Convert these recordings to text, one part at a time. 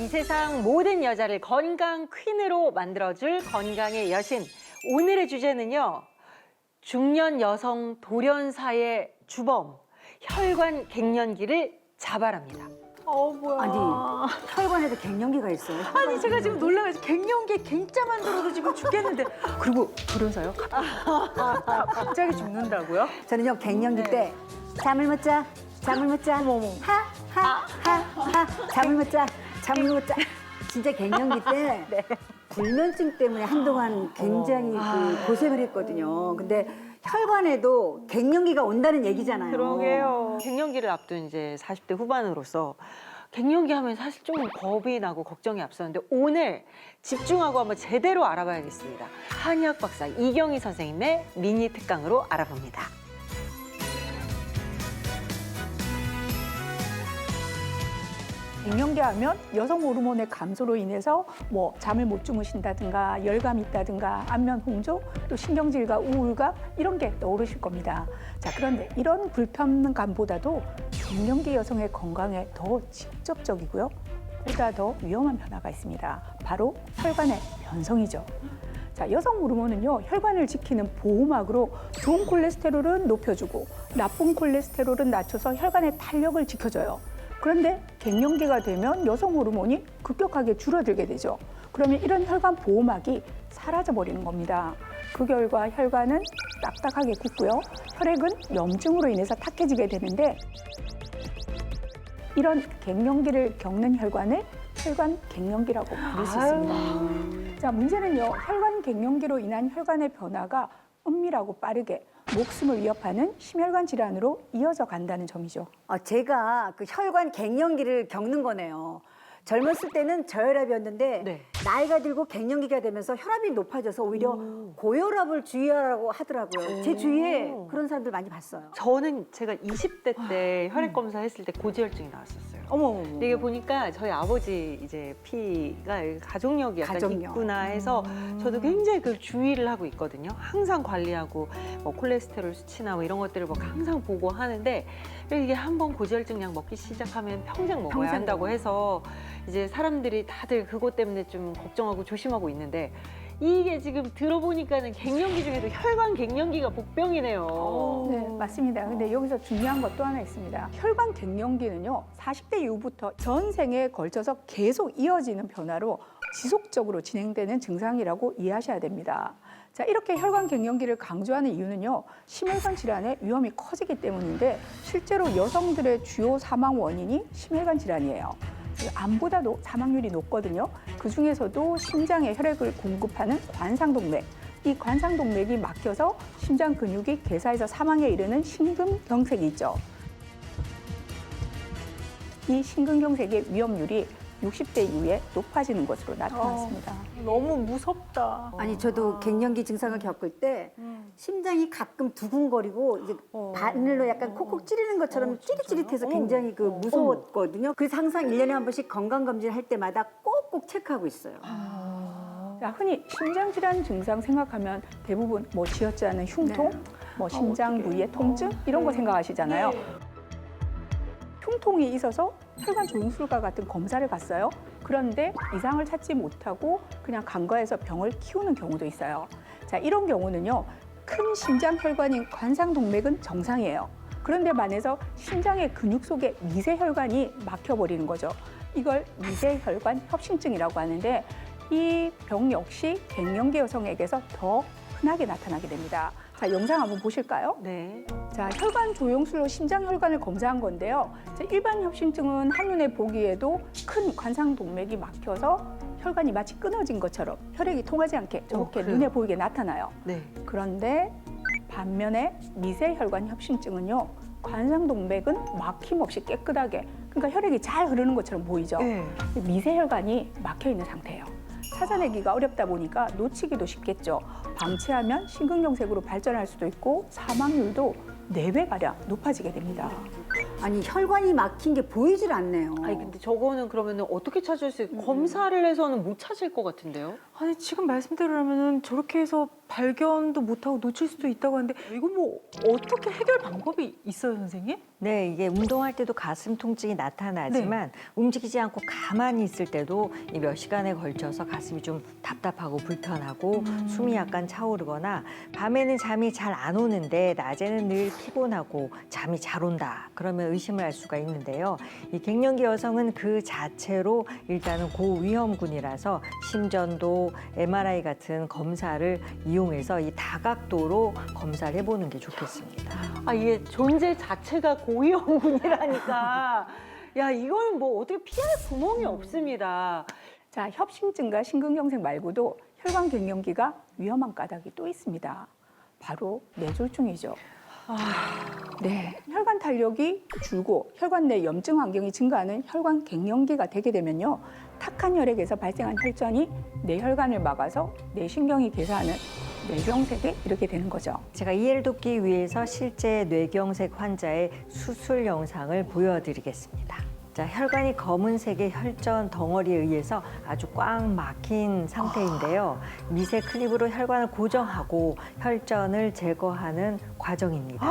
이 세상 모든 여자를 건강 퀸으로 만들어줄 건강의 여신. 오늘의 주제는요. 중년 여성 돌연사의 주범, 혈관 갱년기를 잡아랍니다. 뭐야. 아니, 혈관에도 갱년기가 있어요. 아니, 제가 지금 놀라가지고 갱년기 갱자만 들어도 지금 죽겠는데. 그리고 돌연사요? 갑자기 죽는다고요? 저는요, 갱년기 때 잠을 못 자, 잠을 못 자, 잠을 못 자, 잠을 못 자. 진짜 갱년기 때 불면증 때문에 한동안 굉장히 그 고생을 했거든요. 근데 혈관에도 갱년기가 온다는 얘기잖아요. 그러게요. 갱년기를 앞둔 이제 40대 후반으로서 갱년기 하면 사실 좀 겁이 나고 걱정이 앞서는데 오늘 집중하고 한번 제대로 알아봐야겠습니다. 한의학 박사 이경희 선생님의 미니 특강으로 알아봅니다. 갱년기 하면 여성 호르몬의 감소로 인해서 뭐 잠을 못 주무신다든가 열감이 있다든가 안면 홍조 또 신경질과 우울감 이런 게 떠오르실 겁니다. 자, 그런데 이런 불편감보다도 갱년기 여성의 건강에 더 직접적이고요. 보다 더 위험한 변화가 있습니다. 바로 혈관의 변성이죠. 자, 여성 호르몬은요, 혈관을 지키는 보호막으로 좋은 콜레스테롤은 높여주고 나쁜 콜레스테롤은 낮춰서 혈관의 탄력을 지켜줘요. 그런데 갱년기가 되면 여성 호르몬이 급격하게 줄어들게 되죠. 그러면 이런 혈관 보호막이 사라져 버리는 겁니다. 그 결과 혈관은 딱딱하게 굳고요. 혈액은 염증으로 인해서 탁해지게 되는데 이런 갱년기를 겪는 혈관을 혈관 갱년기라고 부를 수 있습니다. 자, 문제는요. 혈관 갱년기로 인한 혈관의 변화가 은밀하고 빠르게 목숨을 위협하는 심혈관 질환으로 이어져 간다는 점이죠. 제가 그 혈관 갱년기를 겪는 거네요. 젊었을 때는 저혈압이었는데 네. 나이가 들고 갱년기가 되면서 혈압이 높아져서 오히려 고혈압을 주의하라고 하더라고요. 제 주위에 그런 사람들 많이 봤어요. 저는 제가 20대 때 혈액 검사 했을 때 고지혈증이 나왔었어요. 어머. 이게 보니까 저희 아버지 이제 피가 가족력이 약간 가족력. 있구나 해서 저도 굉장히 그 주의를 하고 있거든요. 항상 관리하고 뭐 콜레스테롤 수치나 뭐 이런 것들을 뭐 항상 보고 하는데 이게 한번 고지혈증 약 먹기 시작하면 평생 먹어야 평생 한다고 먹어요. 해서 이제 사람들이 다들 그것 때문에 좀 걱정하고 조심하고 있는데 이게 지금 들어보니까는 갱년기 중에도 혈관 갱년기가 복병이네요. 네, 맞습니다. 근데 여기서 중요한 것도 하나 있습니다. 혈관 갱년기는요, 40대 이후부터 전생에 걸쳐서 계속 이어지는 변화로 지속적으로 진행되는 증상이라고 이해하셔야 됩니다. 자, 이렇게 혈관 갱년기를 강조하는 이유는요, 심혈관 질환의 위험이 커지기 때문인데 실제로 여성들의 주요 사망 원인이 심혈관 질환이에요. 암보다도 사망률이 높거든요. 그 중에서도 심장에 혈액을 공급하는 관상동맥, 이 관상동맥이 막혀서 심장 근육이 괴사해서 사망에 이르는 심근경색이 있죠. 이 심근경색의 위험률이 60대 이후에 높아지는 것으로 나타났습니다. 너무 무섭다. 아니 저도 갱년기 증상을 겪을 때 심장이 가끔 두근거리고 이제 바늘로 약간 콕콕 찌르는 것처럼 찌릿찌릿해서 굉장히 그 무서웠거든요. 그래서 항상 1년에 한 번씩 건강검진을 할 때마다 꼭꼭 체크하고 있어요. 자, 흔히 심장질환 증상 생각하면 대부분 뭐 지었지 않은 흉통, 뭐 심장 부위의 통증 이런 거 생각하시잖아요. 흉통이 있어서 혈관 조영술과 같은 검사를 갔어요. 그런데 이상을 찾지 못하고 그냥 간과해서 병을 키우는 경우도 있어요. 자, 이런 경우는요, 큰 심장 혈관인 관상동맥은 정상이에요. 그런데 반해서 심장의 근육 속에 미세혈관이 막혀버리는 거죠. 이걸 미세혈관 협심증이라고 하는데 이 병 역시 갱년기 여성에게서 더 흔하게 나타나게 됩니다. 자, 영상 한번 보실까요? 네. 자, 혈관 조영술로 심장 혈관을 검사한 건데요. 자, 일반 협심증은 한눈에 보기에도 큰 관상동맥이 막혀서 혈관이 마치 끊어진 것처럼 혈액이 통하지 않게 저렇게 그래요? 눈에 보이게 나타나요. 네. 그런데 반면에 미세혈관 협심증은요, 관상동맥은 막힘없이 깨끗하게, 그러니까 혈액이 잘 흐르는 것처럼 보이죠. 네. 미세혈관이 막혀 있는 상태예요. 찾아내기가 어렵다 보니까 놓치기도 쉽겠죠. 방치하면 심근경색으로 발전할 수도 있고 사망률도 4배가량 높아지게 됩니다. 아니 혈관이 막힌 게 보이질 않네요. 아니 근데 저거는 그러면 어떻게 찾을 수 있어요? 검사를 해서는 못 찾을 것 같은데요? 아니, 지금 말씀대로라면 저렇게 해서 발견도 못하고 놓칠 수도 있다고 하는데 이거 뭐 어떻게 해결 방법이 있어요, 선생님? 네, 이게 운동할 때도 가슴 통증이 나타나지만 움직이지 않고 가만히 있을 때도 이 몇 시간에 걸쳐서 가슴이 좀 답답하고 불편하고 숨이 약간 차오르거나 밤에는 잠이 잘 안 오는데 낮에는 늘 피곤하고 잠이 잘 온다. 그러면 의심을 할 수가 있는데요. 이 갱년기 여성은 그 자체로 일단은 고위험군이라서 심전도, MRI 같은 검사를 이용해서 이 다각도로 검사를 해보는 게 좋겠습니다. 아, 이게 존재 자체가 고위험군이라니까. 야, 이건 뭐 어떻게 피할 구멍이 없습니다. 자, 협심증과 심근경색 말고도 혈관 갱년기가 위험한 까닭이 또 있습니다. 바로 뇌졸중이죠. 네, 혈관 탄력이 줄고 혈관 내 염증 환경이 증가하는 혈관 갱년기가 되게 되면요, 탁한 혈액에서 발생한 혈전이 뇌혈관을 막아서 뇌신경이 개사하는 뇌경색에 이르게 되는 거죠. 제가 이해를 돕기 위해서 실제 뇌경색 환자의 수술 영상을 보여드리겠습니다. 자, 혈관이 검은색의 혈전 덩어리에 의해서 아주 꽉 막힌 상태인데요. 미세 클립으로 혈관을 고정하고 혈전을 제거하는 과정입니다.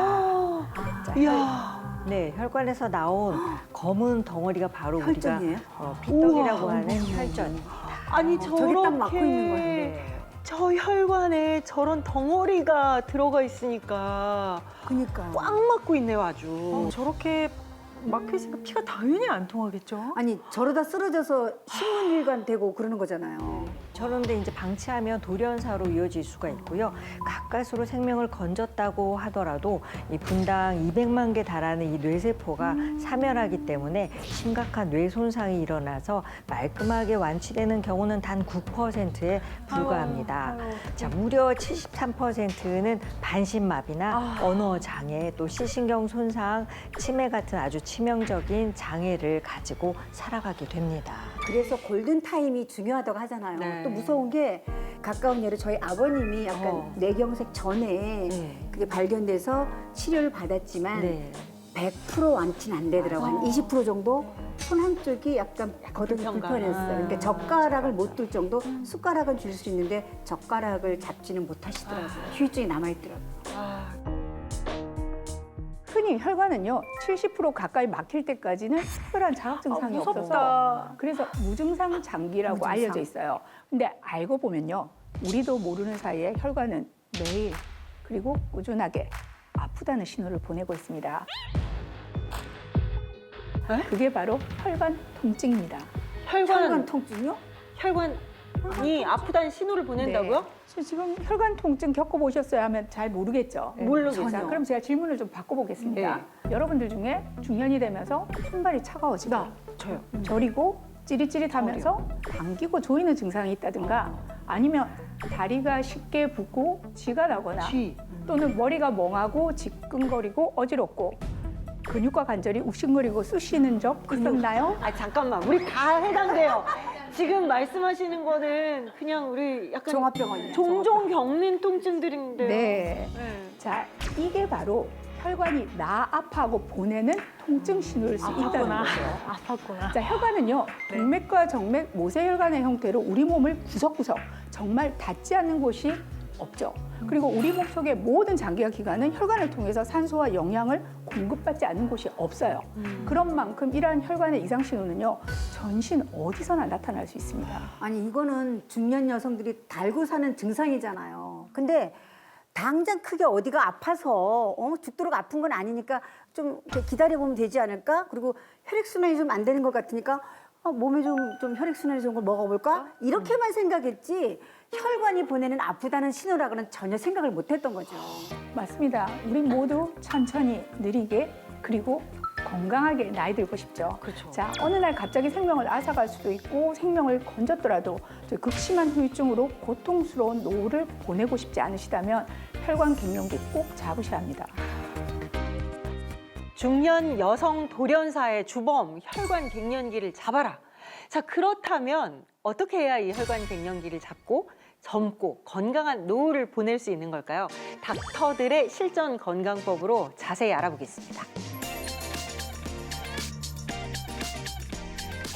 자, 이야. 네, 혈관에서 나온 검은 덩어리가 바로 혈전이에요? 우리가 피떡이라고 우와. 하는 혈전입니다. 아니, 저기 딱 막고 있는 저렇게 건데. 저 혈관에 저런 덩어리가 들어가 있으니까 그니까. 꽉 막고 있네요, 아주. 저렇게 막혀있으니까 피가 당연히 안 통하겠죠? 아니 저러다 쓰러져서 신문일관 되고 그러는 거잖아요. 저런데 이제 방치하면 돌연사로 이어질 수가 있고요. 가까스로 생명을 건졌다고 하더라도 이 분당 200만 개 달하는 이 뇌세포가 사멸하기 때문에 심각한 뇌 손상이 일어나서 말끔하게 완치되는 경우는 단 9%에 불과합니다. 자, 무려 73%는 반신마비나 언어 장애, 또 시신경 손상, 치매 같은 아주 치명적인 장애를 가지고 살아가게 됩니다. 그래서 골든 타임이 중요하다고 하잖아요. 네. 또 무서운 게 가까운 예로 저희 아버님이 약간 뇌경색 전에 네. 그게 발견돼서 치료를 받았지만 네. 100% 완치는 안 되더라고. 한 20% 정도 손 한쪽이 약간 거동이 불편감. 불편했어요. 그러니까 젓가락을 못 들 정도, 숟가락은 줄 수 있는데 젓가락을 잡지는 못하시더라고요. 후유증이 남아있더라고요. 흔히 혈관은요, 70% 가까이 막힐 때까지는 특별한 자각 증상이 무섭다. 없어서 그래서 무증상 장기라고 무증상. 알려져 있어요. 근데 알고 보면요, 우리도 모르는 사이에 혈관은 매일 그리고 꾸준하게 아프다는 신호를 보내고 있습니다. 그게 바로 혈관 통증입니다. 혈관 통증요? 혈관이 아프다는 신호를 보낸다고요? 네. 지금 혈관 통증 겪어보셨어요 하면 잘 모르겠죠. 모르겠어요. 자, 그럼 제가 질문을 좀 바꿔보겠습니다. 여러분들 중에 중년이 되면서 손발이 차가워지고 저요. 저리고 찌릿찌릿하면서 당기고 조이는 증상이 있다든가 아니면 다리가 쉽게 붓고 쥐가 나거나 쥐. 또는 머리가 멍하고 지끈거리고 어지럽고 근육과 관절이 욱신거리고 쑤시는 적 있었나요? 아, 잠깐만. 우리 다 해당돼요. 지금 말씀하시는 거는 그냥 우리 약간 종합병원이에요. 종종 겪는 통증들인데요. 네. 네. 자, 이게 바로 혈관이 나 아파하고 보내는 통증 신호일 수 있다는 거죠. 아팠구나. 자, 혈관은요, 동맥과 정맥, 모세혈관의 형태로 우리 몸을 구석구석 정말 닿지 않는 곳이 없죠. 그리고 우리 몸 속의 모든 장기와 기관은 혈관을 통해서 산소와 영양을 공급받지 않는 곳이 없어요. 그런 만큼 이러한 혈관의 이상 신호는요, 전신 어디서나 나타날 수 있습니다. 아니 이거는 중년 여성들이 달고 사는 증상이잖아요. 근데 당장 크게 어디가 아파서 죽도록 아픈 건 아니니까 좀 이렇게 기다려보면 되지 않을까? 그리고 혈액순환이 좀 안 되는 것 같으니까 몸에 좀 혈액순환이 좋은 걸 먹어볼까? 이렇게만 생각했지 혈관이 보내는 아프다는 신호라고는 전혀 생각을 못했던 거죠. 맞습니다. 우리 모두 천천히 느리게 그리고 건강하게 나이 들고 싶죠. 그렇죠. 자, 어느 날 갑자기 생명을 앗아갈 수도 있고 생명을 건졌더라도 저 극심한 후유증으로 고통스러운 노후를 보내고 싶지 않으시다면 혈관 갱년기 꼭 잡으셔야 합니다. 중년 여성 돌연사의 주범 혈관 갱년기를 잡아라. 자, 그렇다면 어떻게 해야 이 혈관 갱년기를 잡고 젊고 건강한 노후를 보낼 수 있는 걸까요? 닥터들의 실전 건강법으로 자세히 알아보겠습니다.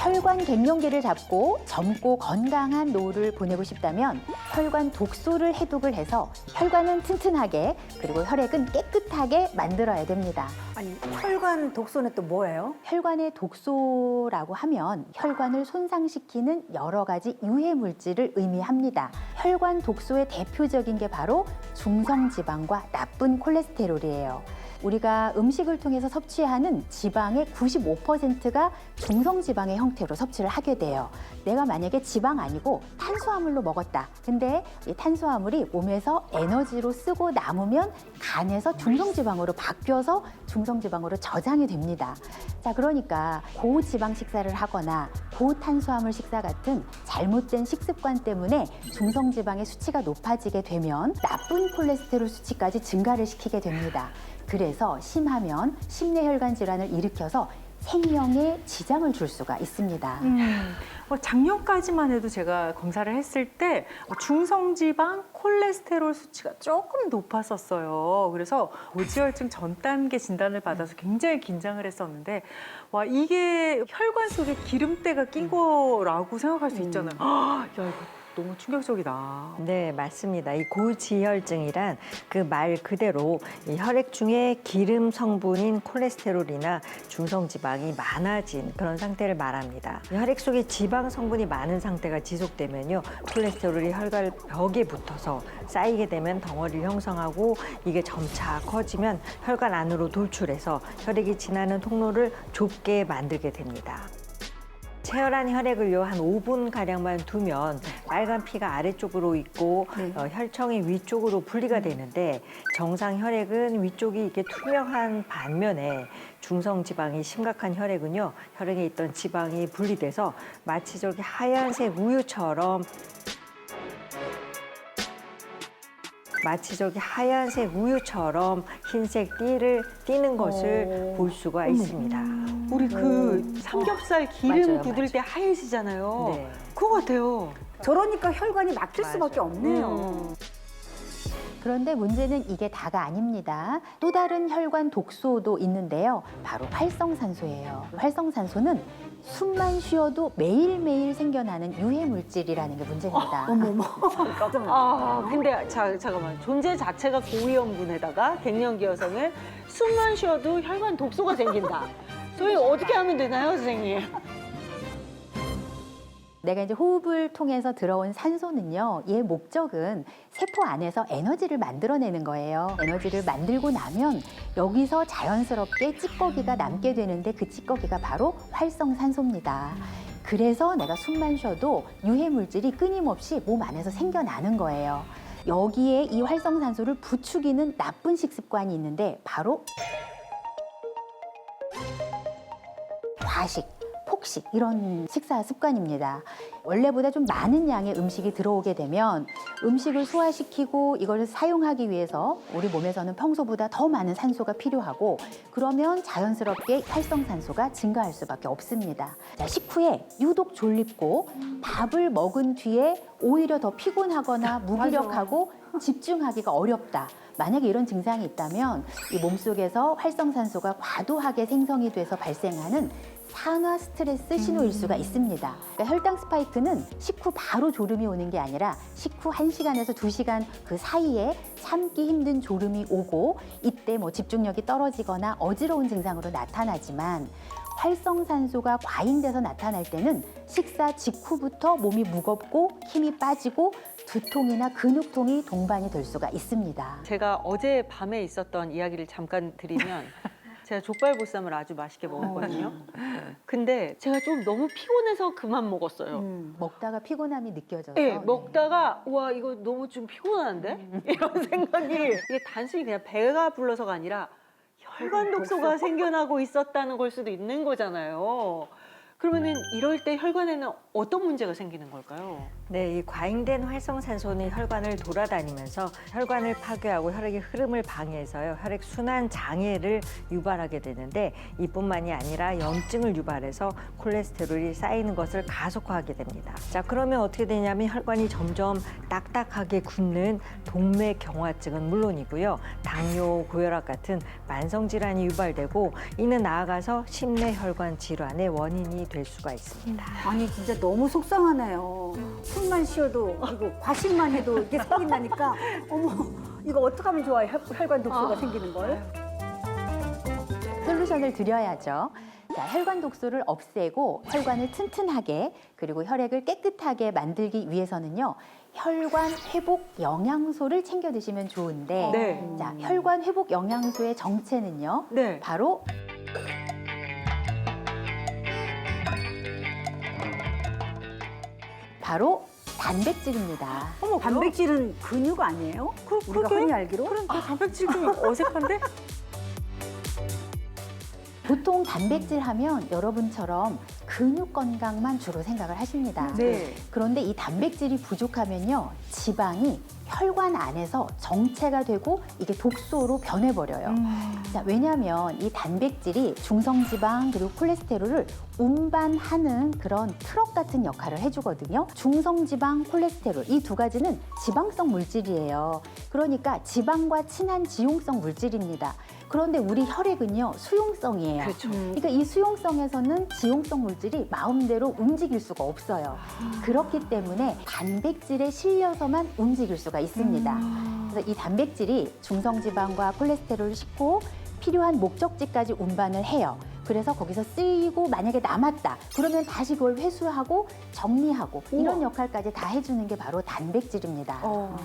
혈관 갱년기를 잡고 젊고 건강한 노후를 보내고 싶다면 혈관 독소를 해독을 해서 혈관은 튼튼하게 그리고 혈액은 깨끗하게 만들어야 됩니다. 아니 혈관 독소는 또 뭐예요? 혈관의 독소라고 하면 혈관을 손상시키는 여러 가지 유해 물질을 의미합니다. 혈관 독소의 대표적인 게 바로 중성지방과 나쁜 콜레스테롤이에요. 우리가 음식을 통해서 섭취하는 지방의 95%가 중성지방의 형태로 섭취를 하게 돼요. 내가 만약에 지방 아니고 탄수화물로 먹었다. 근데 이 탄수화물이 몸에서 에너지로 쓰고 남으면 간에서 중성지방으로 바뀌어서 중성지방으로 저장이 됩니다. 자, 그러니까 고지방 식사를 하거나 고탄수화물 식사 같은 잘못된 식습관 때문에 중성지방의 수치가 높아지게 되면 나쁜 콜레스테롤 수치까지 증가를 시키게 됩니다. 그래서 심하면 심내혈관 질환을 일으켜서 생명에 지장을 줄 수가 있습니다. 작년까지만 해도 제가 검사를 했을 때 중성지방, 콜레스테롤 수치가 조금 높았었어요. 그래서 고지혈증 전 단계 진단을 받아서 굉장히 긴장을 했었는데 와 이게 혈관 속에 기름때가 낀 거라고 생각할 수 있잖아요. 야 이거 너무 충격적이다. 네, 맞습니다. 이 고지혈증이란 그 말 그대로 이 혈액 중에 기름 성분인 콜레스테롤이나 중성지방이 많아진 그런 상태를 말합니다. 혈액 속에 지방 성분이 많은 상태가 지속되면요, 콜레스테롤이 혈관 벽에 붙어서 쌓이게 되면 덩어리를 형성하고 이게 점차 커지면 혈관 안으로 돌출해서 혈액이 지나는 통로를 좁게 만들게 됩니다. 체열한 혈액을요 한 5분 가량만 두면 빨간 피가 아래쪽으로 있고 혈청이 위쪽으로 분리가 되는데 정상 혈액은 위쪽이 이렇게 투명한 반면에 중성 지방이 심각한 혈액은요 혈액에 있던 지방이 분리돼서 마치 저기 하얀색 우유처럼 흰색 띠를 띠는 것을 볼 수가 있습니다. 우리 그 삼겹살 기름 맞아요, 굳을 맞아요. 때 하얘지잖아요. 네. 그거 같아요. 저러니까 혈관이 막힐 수밖에 없네요. 그런데 문제는 이게 다가 아닙니다. 또 다른 혈관 독소도 있는데요. 바로 활성산소예요. 활성산소는 숨만 쉬어도 매일매일 생겨나는 유해 물질이라는 게 문제입니다. 어머머. 깜짝 놀랐어요. 아, 근데 잠깐만. 존재 자체가 고위험군에다가 갱년기 여성은 숨만 쉬어도 혈관 독소가 생긴다. 저희 어떻게 하면 되나요, 선생님? 내가 이제 호흡을 통해서 들어온 산소는요, 얘 목적은 세포 안에서 에너지를 만들어내는 거예요. 에너지를 만들고 나면 여기서 자연스럽게 찌꺼기가 남게 되는데 그 찌꺼기가 바로 활성산소입니다. 그래서 내가 숨만 쉬어도 유해 물질이 끊임없이 몸 안에서 생겨나는 거예요. 여기에 이 활성산소를 부추기는 나쁜 식습관이 있는데 바로 과식, 폭식 이런 식사 습관입니다. 원래보다 좀 많은 양의 음식이 들어오게 되면 음식을 소화시키고 이걸 사용하기 위해서 우리 몸에서는 평소보다 더 많은 산소가 필요하고 그러면 자연스럽게 활성산소가 증가할 수밖에 없습니다. 자, 식후에 유독 졸립고 밥을 먹은 뒤에 오히려 더 피곤하거나 무기력하고 집중하기가 어렵다. 만약에 이런 증상이 있다면 이 몸속에서 활성산소가 과도하게 생성이 돼서 발생하는 산화 스트레스 신호일 수가 있습니다. 그러니까 혈당 스파이크는 식후 바로 졸음이 오는 게 아니라 식후 1시간에서 2시간 그 사이에 참기 힘든 졸음이 오고 이때 뭐 집중력이 떨어지거나 어지러운 증상으로 나타나지만 활성산소가 과잉돼서 나타날 때는 식사 직후부터 몸이 무겁고 힘이 빠지고 두통이나 근육통이 동반이 될 수가 있습니다. 제가 어제 밤에 있었던 이야기를 잠깐 드리면 제가 족발보쌈을 아주 맛있게 먹었거든요. 근데 제가 좀 너무 피곤해서 그만 먹었어요. 먹다가 피곤함이 느껴져서 네, 먹다가 와 이거 너무 좀 피곤한데? 이런 생각이 이게 단순히 그냥 배가 불러서가 아니라 혈관 독소가 생겨나고 있었다는 걸 수도 있는 거잖아요. 그러면은 이럴 때 혈관에는 어떤 문제가 생기는 걸까요? 네, 이 과잉된 활성산소는 혈관을 돌아다니면서 혈관을 파괴하고 혈액의 흐름을 방해해서요, 혈액 순환 장애를 유발하게 되는데, 이뿐만이 아니라 염증을 유발해서 콜레스테롤이 쌓이는 것을 가속화하게 됩니다. 자, 그러면 어떻게 되냐면 혈관이 점점 딱딱하게 굳는 동맥경화증은 물론이고요, 당뇨, 고혈압 같은 만성 질환이 유발되고, 이는 나아가서 심내혈관 질환의 원인이 될 수가 있습니다. 아니 진짜 너무 속상하네요. 숨만 쉬어도 그리고 과식만 해도 이게 생긴다니까. 어머 이거 어떻게 하면 좋아요? 혈관 독소가 생기는 걸? 솔루션을 드려야죠. 자, 혈관 독소를 없애고 혈관을 튼튼하게 그리고 혈액을 깨끗하게 만들기 위해서는요. 혈관 회복 영양소를 챙겨 드시면 좋은데 네. 자, 혈관 회복 영양소의 정체는요. 네. 바로 단백질입니다. 어머, 단백질은 근육 아니에요? 우리가 그게? 흔히 알기로? 그럼 그 단백질 좀 어색한데? 보통 단백질 하면 여러분처럼 근육 건강만 주로 생각을 하십니다. 네. 그런데 이 단백질이 부족하면요, 지방이 혈관 안에서 정체가 되고 이게 독소로 변해버려요. 자, 왜냐하면 이 단백질이 중성지방 그리고 콜레스테롤을 운반하는 그런 트럭 같은 역할을 해주거든요. 중성지방, 콜레스테롤 이 두 가지는 지방성 물질이에요. 그러니까 지방과 친한 지용성 물질입니다. 그런데 우리 혈액은요, 수용성이에요. 그렇죠. 그러니까 이 수용성에서는 지용성 물질이 마음대로 움직일 수가 없어요. 그렇기 때문에 단백질에 실려서만 움직일 수가 있습니다. 그래서 이 단백질이 중성지방과 콜레스테롤을 싣고 필요한 목적지까지 운반을 해요. 그래서 거기서 쓰이고 만약에 남았다. 그러면 다시 그걸 회수하고 정리하고 이런 역할까지 다 해주는 게 바로 단백질입니다.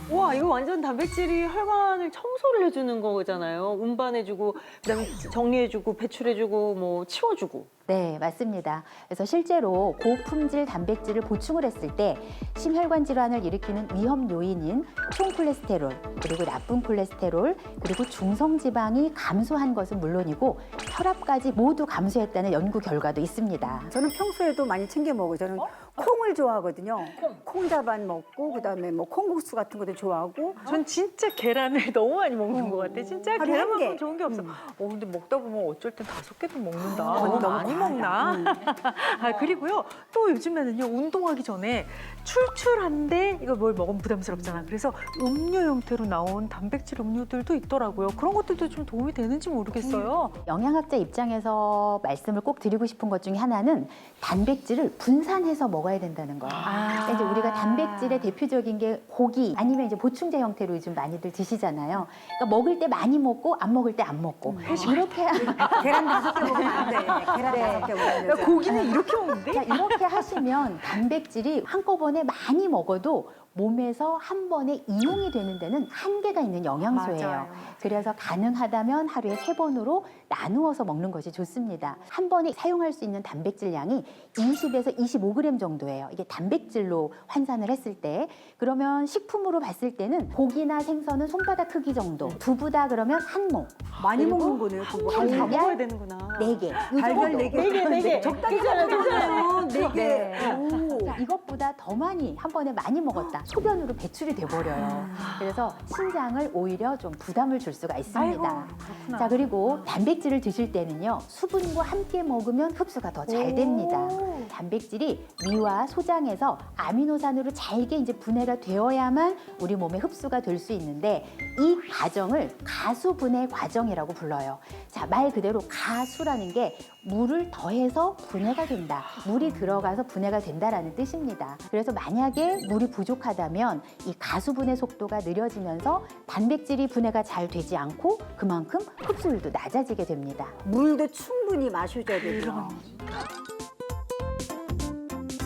와, 이거 완전 단백질이 혈관을 청소를 해주는 거잖아요. 운반해주고, 그다음에 정리해주고, 배출해주고, 뭐 치워주고. 네, 맞습니다. 그래서 실제로 고품질 단백질을 보충을 했을 때 심혈관 질환을 일으키는 위험 요인인 총콜레스테롤, 그리고 나쁜 콜레스테롤, 그리고 중성지방이 감소한 것은 물론이고 혈압까지 모두 감소했다는 연구 결과도 있습니다. 저는 평소에도 많이 챙겨 먹어요. 저는 콩을 좋아하거든요. 콩자반 먹고 그다음에 뭐 콩국수 같은 것도 좋아하고. 전 진짜 계란을 너무 많이 먹는 것 같아. 진짜 하루에 한 계란만큼 개. 좋은 게 없어. 근데 먹다 보면 어쩔 땐 5개도 먹는다. 너무 많이 먹나? 아, 그리고요. 또 요즘에는요. 운동하기 전에 출출한데 이거 뭘 먹으면 부담스럽잖아. 그래서 음료 형태로 나온 단백질 음료들도 있더라고요. 그런 것들도 좀 도움이 되는지 모르겠어요. 영양학자 입장에서 말씀을 꼭 드리고 싶은 것 중에 하나는 단백질을 분산해서 먹어야 된다는 거예요. 그러니까 이제 우리가 단백질의 대표적인 게 고기 아니면 이제 보충제 형태로 요즘 많이들 드시잖아요. 그러니까 먹을 때 많이 먹고 안 먹을 때 안 먹고 이렇게 계란 5개 먹으면 안 돼. 계란 5개 먹으면 돼. 고기는 이렇게 먹는데? 자, 이렇게 하시면 단백질이 한꺼번에 많이 먹어도 몸에서 한 번에 이용이 되는 데는 한계가 있는 영양소예요. 맞아요. 그래서 가능하다면 하루에 3번으로 나누어서 먹는 것이 좋습니다. 한 번에 사용할 수 있는 단백질 양이 20에서 25g 정도예요. 이게 단백질로 환산을 했을 때. 그러면 식품으로 봤을 때는 고기나 생선은 손바닥 크기 정도. 두부다 그러면 한 몫. 많이 그리고 먹는 거네요. 그거. 다 달걀 먹어야 되는구나. 4개. 달걀 4개. 네 개. 적당히 먹잖아요. 4개. 네. 오. 자, 이것보다 더 많이 한 번에 많이 먹었다. 소변으로 배출이 돼버려요. 그래서 신장을 오히려 좀 부담을 줄 수가 있습니다. 그렇구나. 자, 그리고 단백질을 드실 때는요, 수분과 함께 먹으면 흡수가 더 잘 됩니다. 단백질이 위와 소장에서 아미노산으로 잘게 이제 분해가 되어야만 우리 몸에 흡수가 될 수 있는데 이 과정을 가수분해 과정이라고 불러요. 자, 말 그대로 가수라는 게 물을 더해서 분해가 된다. 물이 들어가서 분해가 된다라는 뜻입니다. 그래서 만약에 물이 부족하다면 이 가수분해 속도가 느려지면서 단백질이 분해가 잘 되지 않고 그만큼 흡수율도 낮아지게 됩니다. 물도 충분히 마셔줘야 되죠.